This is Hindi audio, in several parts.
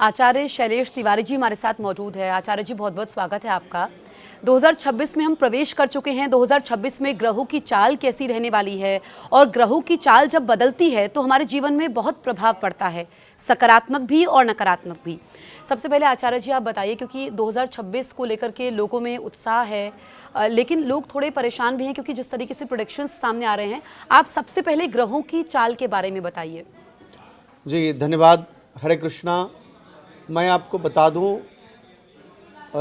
आचार्य शैलेश तिवारी जी हमारे साथ मौजूद है। आचार्य जी, बहुत बहुत स्वागत है आपका। 2026 में हम प्रवेश कर चुके हैं। 2026 में ग्रहों की चाल कैसी रहने वाली है, और ग्रहों की चाल जब बदलती है तो हमारे जीवन में बहुत प्रभाव पड़ता है, सकारात्मक भी और नकारात्मक भी। सबसे पहले आचार्य जी आप बताइए, क्योंकि 2026 को लेकर के लोगों में उत्साह है, लेकिन लोग थोड़े परेशान भी हैं क्योंकि जिस तरीके से प्रेडिक्शंस सामने आ रहे हैं। आप सबसे पहले ग्रहों की चाल के बारे में बताइए। जी धन्यवाद। हरे कृष्णा। मैं आपको बता दूं,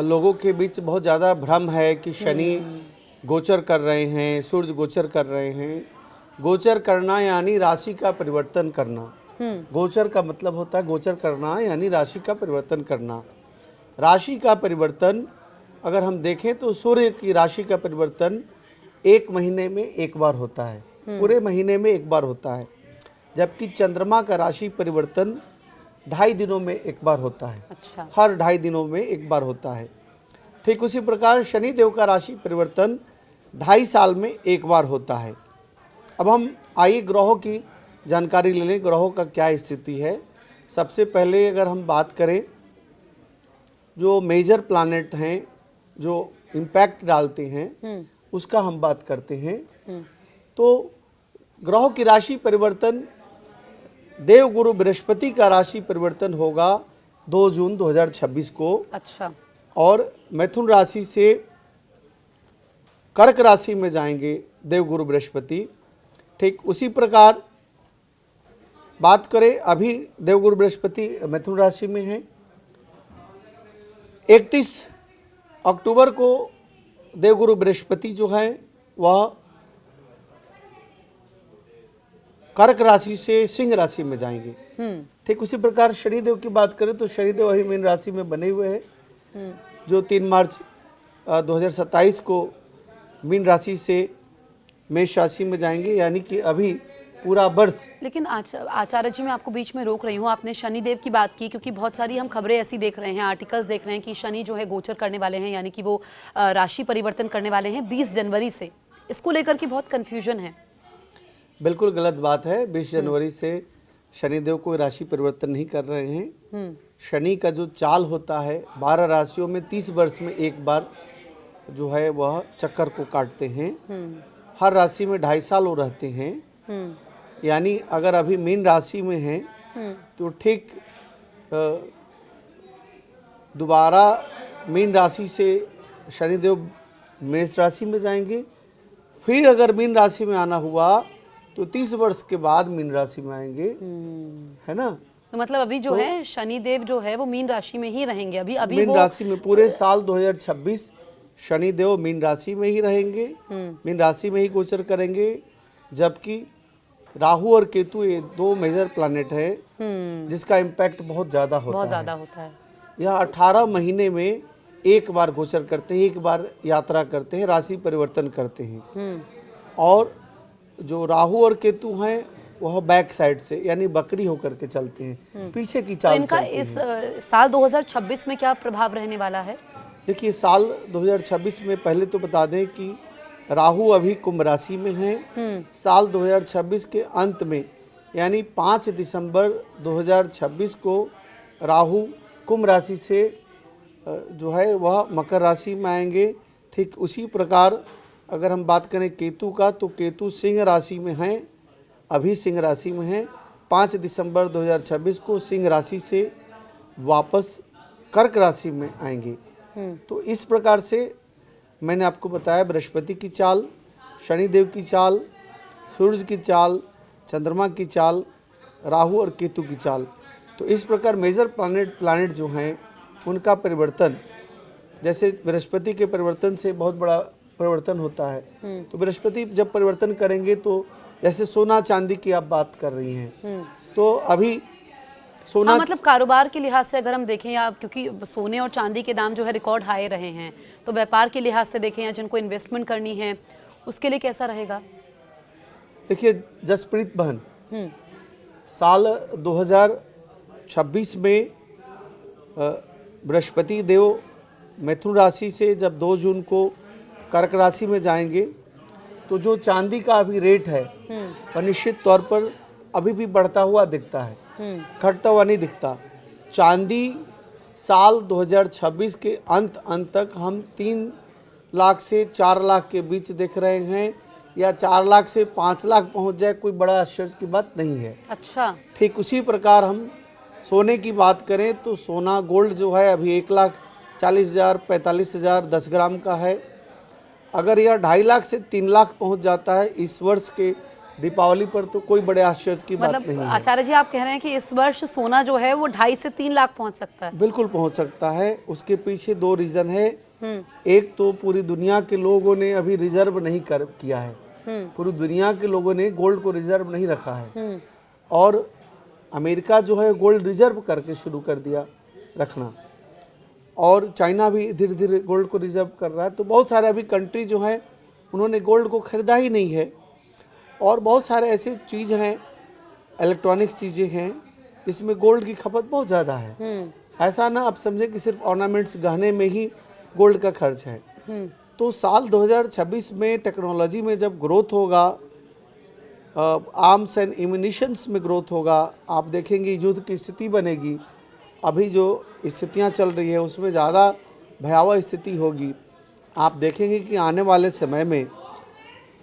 लोगों के बीच बहुत ज़्यादा भ्रम है कि शनि गोचर कर रहे हैं, सूर्य गोचर कर रहे हैं। गोचर करना यानी राशि का परिवर्तन करना। गोचर का मतलब होता है गोचर करना यानी राशि का परिवर्तन करना। राशि का परिवर्तन अगर हम देखें तो सूर्य की राशि का परिवर्तन 1 महीने में एक बार होता है, पूरे महीने में एक बार होता है। जबकि चंद्रमा का राशि परिवर्तन 2.5 दिनों में एक बार होता है। अच्छा। हर 2.5 दिनों में एक बार होता है। ठीक उसी प्रकार शनि देव का राशि परिवर्तन 2.5 साल में एक बार होता है। अब हम आइए ग्रहों की जानकारी ले लें, ग्रहों का क्या स्थिति है। सबसे पहले अगर हम बात करें, जो मेजर प्लैनेट हैं जो इम्पैक्ट डालते हैं उसका हम बात करते हैं। तो ग्रहों की राशि परिवर्तन, देवगुरु बृहस्पति का राशि परिवर्तन होगा 2 जून 2026 को। अच्छा। और मैथुन राशि से कर्क राशि में जाएंगे देवगुरु बृहस्पति। ठीक उसी प्रकार बात करें, अभी देवगुरु बृहस्पति मैथुन राशि में है। 31 अक्टूबर को देवगुरु बृहस्पति जो है वह कर्क राशि से सिंह राशि में जाएंगे। ठीक उसी प्रकार शनिदेव की बात करें तो शनिदेव वही मीन राशि में बने हुए हैं, जो 3 मार्च 2027 को मीन राशि से मेष राशि में जाएंगे, यानी कि अभी पूरा वर्ष। लेकिन आचार्य जी, मैं आपको बीच में रोक रही हूँ। आपने शनिदेव की बात की, क्योंकि बहुत सारी हम खबरें ऐसी देख रहे हैं, आर्टिकल्स देख रहे हैं कि शनि जो है गोचर करने वाले हैं, यानी कि वो राशि परिवर्तन करने वाले हैं 20 जनवरी से। इसको लेकर के बहुत कन्फ्यूजन है। बिल्कुल गलत बात है। 20 जनवरी से शनिदेव कोई राशि परिवर्तन नहीं कर रहे हैं। शनि का जो चाल होता है 12 राशियों में 30 वर्ष में एक बार जो है वह चक्कर को काटते हैं। हर राशि में 2.5 साल वो रहते हैं। यानी अगर अभी मीन राशि में हैं तो ठीक दोबारा मीन राशि से शनिदेव मेष राशि में जाएंगे। फिर अगर मीन राशि में आना हुआ तो 30 वर्ष के बाद मीन राशि में आएंगे, है ना। तो मतलब अभी जो है शनिदेव जो है वो मीन राशि में ही रहेंगे। अभी मीन राशि में पूरे साल 2026 शनिदेव मीन राशि में ही रहेंगे, मीन राशि में ही गोचर करेंगे। जबकि राहु और केतु ये 2 मेजर प्लैनेट है जिसका इम्पैक्ट बहुत ज़्यादा होता है। यह 18 महीने में एक बार गोचर करते हैं, एक बार यात्रा करते हैं, राशि परिवर्तन करते हैं। और जो राहु और केतु हैं वह बैक साइड से यानी बकरी होकर के चलते हैं, पीछे की चाल। तो इनका इस साल 2026 में क्या प्रभाव रहने वाला है? देखिए, साल 2026 में पहले तो बता दें कि राहु अभी कुंभ राशि में है। साल 2026 के अंत में यानी 5 दिसंबर 2026 को राहु कुंभ राशि से जो है वह मकर राशि में आएंगे। ठीक उसी प्रकार अगर हम बात करें केतु का, तो केतु सिंह राशि में हैं, अभी सिंह राशि में हैं। 5 दिसंबर 2026 को सिंह राशि से वापस कर्क राशि में आएंगे। तो इस प्रकार से मैंने आपको बताया बृहस्पति की चाल, शनिदेव की चाल, सूर्य की चाल, चंद्रमा की चाल, राहु और केतु की चाल। तो इस प्रकार मेजर प्लैनेट जो हैं उनका परिवर्तन, जैसे बृहस्पति के परिवर्तन से बहुत बड़ा परिवर्तन होता है। तो बृहस्पति जब परिवर्तन करेंगे तो जैसे सोना चांदी की आप बात कर रही हैं, तो अभी सोना मतलब कारोबार के लिहाज से अगर हम देखें, या क्योंकि सोने और चांदी के दाम जो है रिकॉर्ड हाई रहे हैं, तो व्यापार के लिहाज से देखें या जिनको इन्वेस्टमेंट करनी है उसके लिए कैसा रहेगा? देखिए जसप्रीत बहन, साल 2026 में बृहस्पति देव मिथुन राशि से जब 2 जून को कर्क राशि में जाएंगे, तो जो चांदी का अभी रेट है वह निश्चित तौर पर अभी भी बढ़ता हुआ दिखता है, घटता हुआ नहीं दिखता। चांदी साल 2026 के अंत तक हम 3 लाख से 4 लाख के बीच देख रहे हैं, या 4 लाख से 5 लाख पहुंच जाए, कोई बड़ा आश्चर्य की बात नहीं है। अच्छा। ठीक उसी प्रकार हम सोने की बात करें तो सोना गोल्ड जो है अभी 1,40,000 45,000 10 ग्राम का है। अगर यह 2.5 लाख से 3 लाख पहुंच जाता है इस वर्ष के दीपावली पर, तो कोई बड़े आश्चर्य की बात नहीं है। आचार्य जी, आप कह रहे हैं कि इस वर्ष सोना जो है वो 2.5 से 3 लाख पहुंच सकता है? बिल्कुल पहुंच सकता है। उसके पीछे 2 रीजन है। एक तो पूरी दुनिया के लोगों ने अभी रिजर्व नहीं किया है, पूरी दुनिया के लोगों ने गोल्ड को रिजर्व नहीं रखा है, और अमेरिका जो है गोल्ड रिजर्व करके शुरू कर दिया रखना, और चाइना भी धीरे धीरे गोल्ड को रिजर्व कर रहा है। तो बहुत सारे अभी कंट्री जो है उन्होंने गोल्ड को खरीदा ही नहीं है, और बहुत सारे ऐसे चीज़ हैं, इलेक्ट्रॉनिक्स चीज़ें हैं जिसमें गोल्ड की खपत बहुत ज़्यादा है। ऐसा ना आप समझे कि सिर्फ ऑर्नामेंट्स गहने में ही गोल्ड का खर्च है। तो साल 2026 में टेक्नोलॉजी में जब ग्रोथ होगा, आर्म्स एंड एम्यूनिशंस में ग्रोथ होगा, आप देखेंगे युद्ध की स्थिति बनेगी। अभी जो स्थितियां चल रही है उसमें ज़्यादा भयावह स्थिति होगी। आप देखेंगे कि आने वाले समय में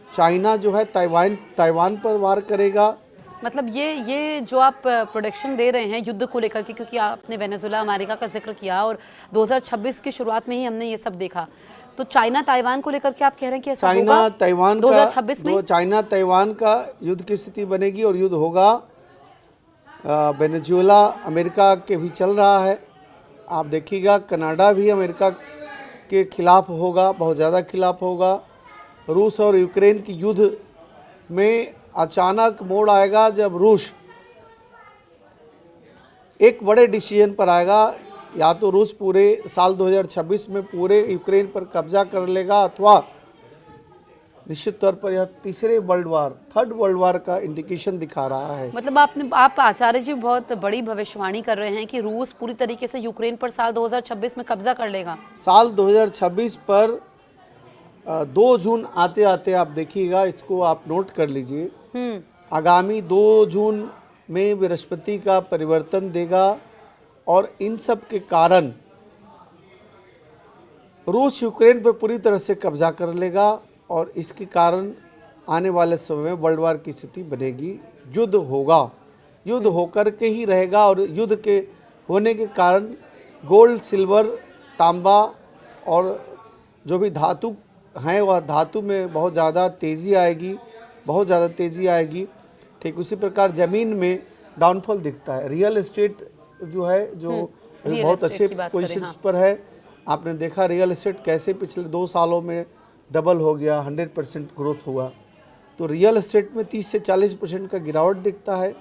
चाइना जो है ताइवान पर वार करेगा। मतलब ये जो आप प्रोडक्शन दे रहे हैं युद्ध को लेकर के, क्योंकि आपने वेनेजुला अमेरिका का जिक्र किया और 2026 की शुरुआत में ही हमने ये सब देखा, तो चाइना ताइवान को लेकर के आप कह रहे हैं कि ऐसा चाइना होगा ताइवान 2026 में? चाइना ताइवान का युद्ध की स्थिति बनेगी, और युद्ध होगा। वेनेजुला अमेरिका के भी चल रहा है। आप देखिएगा कनाडा भी अमेरिका के खिलाफ होगा, बहुत ज़्यादा खिलाफ होगा। रूस और यूक्रेन की युद्ध में अचानक मोड़ आएगा जब रूस एक बड़े डिसीजन पर आएगा। या तो रूस पूरे साल 2026 में पूरे यूक्रेन पर कब्जा कर लेगा, अथवा निश्चित तौर पर यह तीसरे world war, third world war का इंडिकेशन दिखा रहा है। मतलब आप आचार्य जी बहुत बड़ी भविष्यवाणी कर रहे हैं कि रूस पूरी तरीके से यूक्रेन पर साल 2026 में कब्जा कर लेगा। साल 2026 पर 2 जून आते आते आप देखिएगा, इसको आप नोट कर लीजिए। आगामी 2 जून में बृहस्पति का परिवर्तन देगा, और इन सब के कारण रूस यूक्रेन पर पूरी तरह से कब्जा कर लेगा, और इसके कारण आने वाले समय में वर्ल्ड वार की स्थिति बनेगी। युद्ध होगा, युद्ध होकर के ही रहेगा, और युद्ध के होने के कारण गोल्ड, सिल्वर, तांबा और जो भी धातु हैं वह धातु में बहुत ज़्यादा तेज़ी आएगी, बहुत ज़्यादा तेज़ी आएगी। ठीक उसी प्रकार ज़मीन में डाउनफॉल दिखता है। रियल एस्टेट जो है, जो बहुत अच्छे पोजीशंस पर है। आपने देखा रियल एस्टेट कैसे पिछले 2 सालों में डबल हो गया, 100% ग्रोथ हुआ। तो रियल एस्टेट में 30 से 40% का गिरावट दिखता है।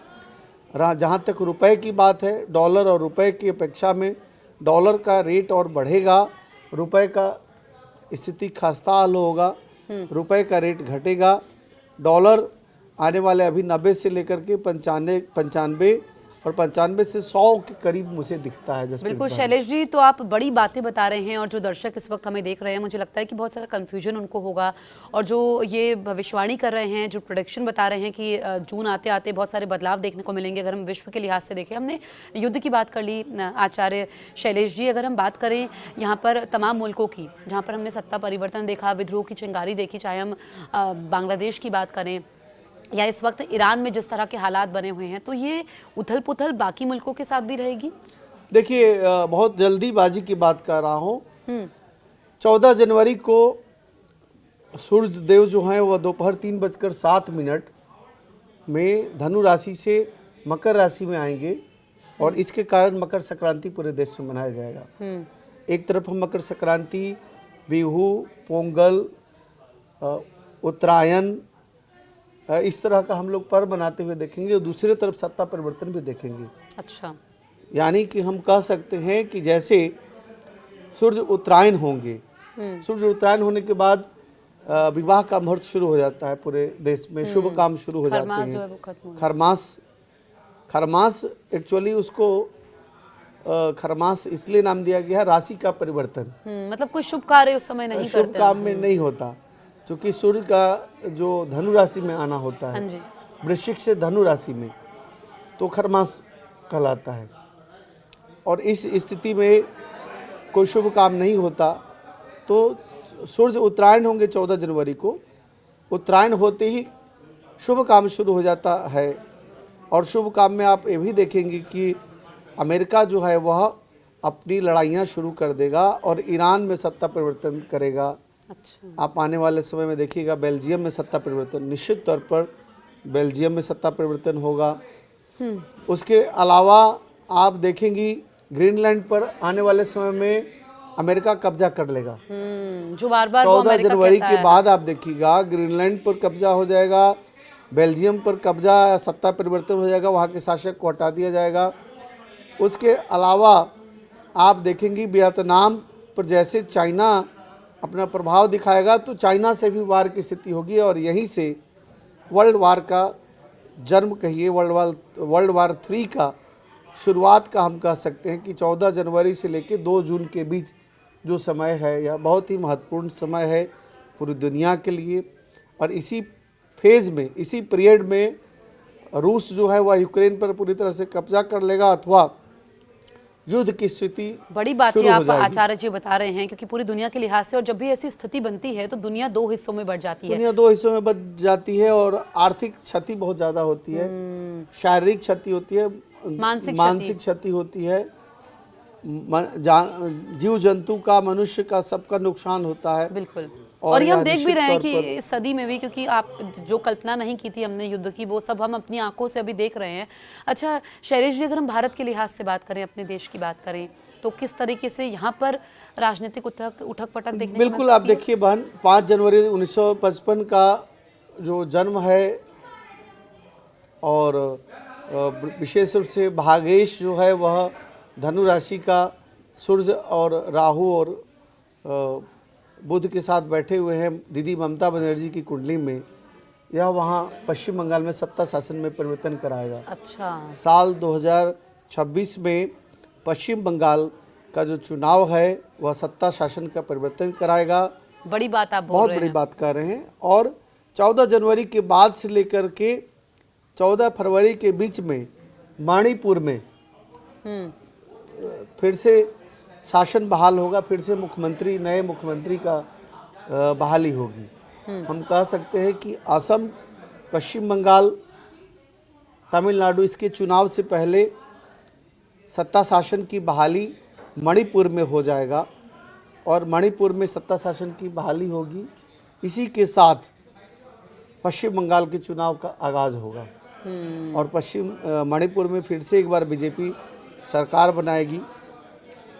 जहाँ तक रुपए की बात है, डॉलर और रुपए की अपेक्षा में डॉलर का रेट और बढ़ेगा, रुपए का स्थिति खस्ता हाल होगा, रुपए का रेट घटेगा। डॉलर आने वाले अभी 90 से लेकर के 95 और 95 से 100 के करीब मुझे दिखता है। बिल्कुल शैलेश जी, तो आप बड़ी बातें बता रहे हैं, और जो दर्शक इस वक्त हमें देख रहे हैं, मुझे लगता है कि बहुत सारा कन्फ्यूजन उनको होगा, और जो ये भविष्यवाणी कर रहे हैं, जो प्रोडिक्शन बता रहे हैं कि जून आते आते बहुत सारे बदलाव देखने को मिलेंगे। अगर हम विश्व के लिहाज से देखें, हमने युद्ध की बात कर ली आचार्य शैलेश जी, अगर हम बात करें यहाँ पर तमाम मुल्कों की जहाँ पर हमने सत्ता परिवर्तन देखा, विद्रोह की चिंगारी देखी, चाहे हम बांग्लादेश की बात करें या इस वक्त ईरान में जिस तरह के हालात बने हुए हैं, तो ये उथल पुथल बाकी मुल्कों के साथ भी रहेगी? देखिए, बहुत जल्दीबाजी की बात कर रहा हूँ। 14 जनवरी को सूर्य देव जो हैं वह दोपहर 3:07 में धनु राशि से मकर राशि में आएंगे, और इसके कारण मकर संक्रांति पूरे देश में मनाया जाएगा। एक तरफ हम मकर संक्रांति, बिहू, पोंगल, उत्तरायण, इस तरह का हम लोग पर्व मनाते हुए देखेंगे, और दूसरी तरफ सत्ता परिवर्तन भी देखेंगे। अच्छा, यानी कि हम कह सकते हैं कि जैसे सूर्य उत्तरायण होंगे, सूर्य उत्तरायण होने के बाद विवाह का मुहूर्त शुरू हो जाता है पूरे देश में, शुभ काम शुरू हो जाते हैं। खरमास एक्चुअली उसको खरमास इसलिए नाम दिया गया है, राशि का परिवर्तन। मतलब कोई शुभ कार्य उस समय नहीं करते, शुभ काम में नहीं होता, क्योंकि सूर्य का जो धनु राशि में आना होता है, वृश्चिक से धनु राशि में, तो खरमास कहलाता है। और इस स्थिति में कोई शुभ काम नहीं होता। तो सूर्य उत्तरायण होंगे 14 जनवरी को, उत्तरायण होते ही शुभ काम शुरू हो जाता है। और शुभ काम में आप ये भी देखेंगे कि अमेरिका जो है वह अपनी लड़ाइयाँ शुरू कर देगा और ईरान में सत्ता परिवर्तन करेगा। अच्छा। आप आने वाले समय में देखिएगा बेल्जियम में सत्ता परिवर्तन, निश्चित तौर पर बेल्जियम में सत्ता परिवर्तन होगा। उसके अलावा आप देखेंगी ग्रीनलैंड पर आने वाले समय में अमेरिका कब्जा कर लेगा। जो बार बार 14 जनवरी के बाद आप देखिएगा ग्रीनलैंड पर कब्जा हो जाएगा, बेल्जियम पर कब्जा, सत्ता परिवर्तन हो जाएगा, वहाँ के शासक को हटा दिया जाएगा। उसके अलावा आप देखेंगी वियतनाम पर जैसे चाइना अपना प्रभाव दिखाएगा तो चाइना से भी वार की स्थिति होगी और यहीं से वर्ल्ड वार का जन्म कहिए, वर्ल्ड वार 3 का शुरुआत का हम कह सकते हैं कि 14 जनवरी से लेकर 2 जून के बीच जो समय है यह बहुत ही महत्वपूर्ण समय है पूरी दुनिया के लिए। और इसी फेज़ में, इसी पीरियड में रूस जो है वह यूक्रेन पर पूरी तरह से कब्जा कर लेगा अथवा युद्ध की स्थिति बड़ी बात शुरू है हो आप जाएगी। आचार्य जी बता रहे हैं, क्योंकि पूरी दुनिया के लिहाज से और जब भी ऐसी स्थिति बनती है तो दुनिया 2 हिस्सों में बढ़ जाती है। दुनिया 2 हिस्सों में बच जाती है और आर्थिक क्षति बहुत ज़्यादा होती है, शारीरिक क्षति होती है, मानसिक क्षति होती है, जीव जंतु का, मनुष्य का, सबका नुकसान होता है। बिल्कुल। और ये हम यह देख भी निश्चित रहे हैं तौर कि पर इस सदी में भी, क्योंकि आप जो कल्पना नहीं की थी हमने युद्ध की वो सब हम अपनी आंखों से अभी देख रहे हैं। अच्छा शैलेश जी, अगर हम भारत के लिहाज से बात करें, अपने देश की बात करें, तो किस तरीके से यहाँ पर राजनीतिक उठक पटक देखने को बिल्कुल मिल आप सकती है? देखिए बहन, 5 जनवरी 1955 का जो जन्म है और विशेष रूप से भागेश जो है वह धनु राशि का सूर्य और राहु और बुध के साथ बैठे हुए हैं दीदी ममता बनर्जी की कुंडली में। यह वहाँ पश्चिम बंगाल में सत्ता शासन में परिवर्तन कराएगा। अच्छा। साल 2026 में पश्चिम बंगाल का जो चुनाव है वह सत्ता शासन का परिवर्तन कराएगा। बड़ी बात आप बोल बहुत रहे बड़ी हैं। बात कर रहे हैं। और 14 जनवरी के बाद से लेकर के 14 फरवरी के बीच में मणिपुर में फिर से शासन बहाल होगा, फिर से मुख्यमंत्री, नए मुख्यमंत्री का बहाली होगी। हम कह सकते हैं कि असम, पश्चिम बंगाल, तमिलनाडु इसके चुनाव से पहले सत्ता शासन की बहाली मणिपुर में हो जाएगा और मणिपुर में सत्ता शासन की बहाली होगी। इसी के साथ पश्चिम बंगाल के चुनाव का आगाज होगा और मणिपुर में फिर से एक बार बीजेपी सरकार बनाएगी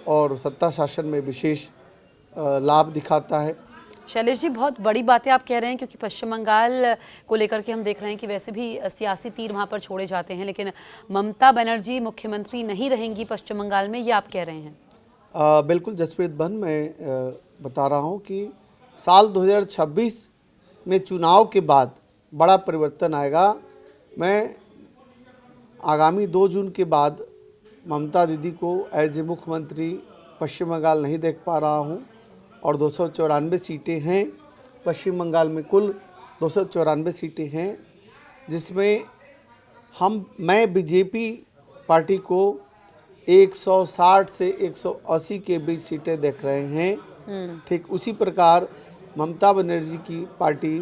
और सत्ता शासन में विशेष लाभ दिखाता है। शैलेश जी, बहुत बड़ी बातें आप कह रहे हैं, क्योंकि पश्चिम बंगाल को लेकर के हम देख रहे हैं कि वैसे भी सियासी तीर वहां पर छोड़े जाते हैं, लेकिन ममता बनर्जी मुख्यमंत्री नहीं रहेंगी पश्चिम बंगाल में, ये आप कह रहे हैं? बिल्कुल जसप्रीत बहन, मैं बता रहा हूं कि साल 2026 में चुनाव के बाद बड़ा परिवर्तन आएगा। मैं आगामी 2 जून के बाद ममता दीदी को एज ए मुख्यमंत्री पश्चिम बंगाल नहीं देख पा रहा हूं और 294 सीटें हैं पश्चिम बंगाल में, कुल 294 सीटें हैं, जिसमें मैं बीजेपी पार्टी को 160 से 180 के बीच सीटें देख रहे हैं। ठीक उसी प्रकार ममता बनर्जी की पार्टी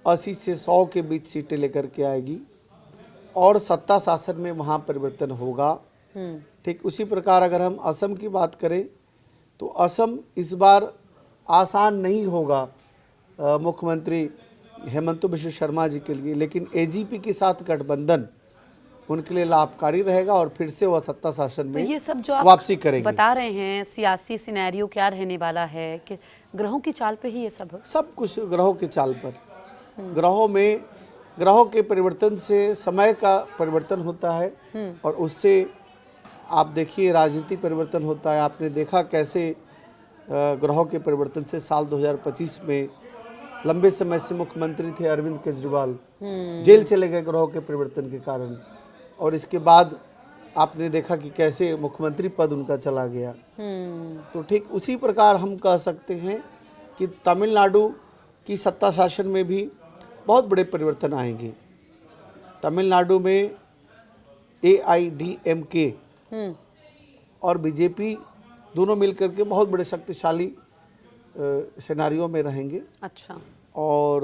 80 से 100 के बीच सीटें लेकर के आएगी और सत्ता शासन में वहाँ परिवर्तन होगा। ठीक उसी प्रकार अगर हम असम की बात करें तो असम इस बार आसान नहीं होगा मुख्यमंत्री हेमंत बिश्व शर्मा जी के लिए, लेकिन एजीपी के साथ गठबंधन उनके लिए लाभकारी रहेगा और फिर से वह सत्ता शासन में तो ये सब जो आप वापसी करेंगे। बता रहे हैं सियासी सिनेरियो क्या रहने वाला है, कि ग्रहों की चाल पे ही ये सब कुछ ग्रहों के चाल पर, ग्रहों के परिवर्तन से समय का परिवर्तन होता है और उससे आप देखिए राजनीतिक परिवर्तन होता है। आपने देखा कैसे ग्रहों के परिवर्तन से साल 2025 में लंबे समय से मुख्यमंत्री थे अरविंद केजरीवाल, जेल चले गए ग्रहों के परिवर्तन के कारण, और इसके बाद आपने देखा कि कैसे मुख्यमंत्री पद उनका चला गया। तो ठीक उसी प्रकार हम कह सकते हैं कि तमिलनाडु की सत्ता शासन में भी बहुत बड़े परिवर्तन आएंगे। तमिलनाडु में AIDMK और बीजेपी दोनों मिलकर के बहुत बड़े शक्तिशाली सिनारियों में रहेंगे। अच्छा। और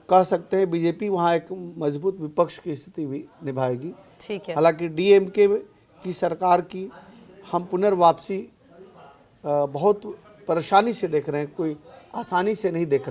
कह सकते हैं बीजेपी वहाँ एक मजबूत विपक्ष की स्थिति भी निभाएगी। ठीक है। हालांकि डीएमके की सरकार की हम पुनर्वापसी बहुत परेशानी से देख रहे हैं, कोई आसानी से नहीं देख रहे हैं।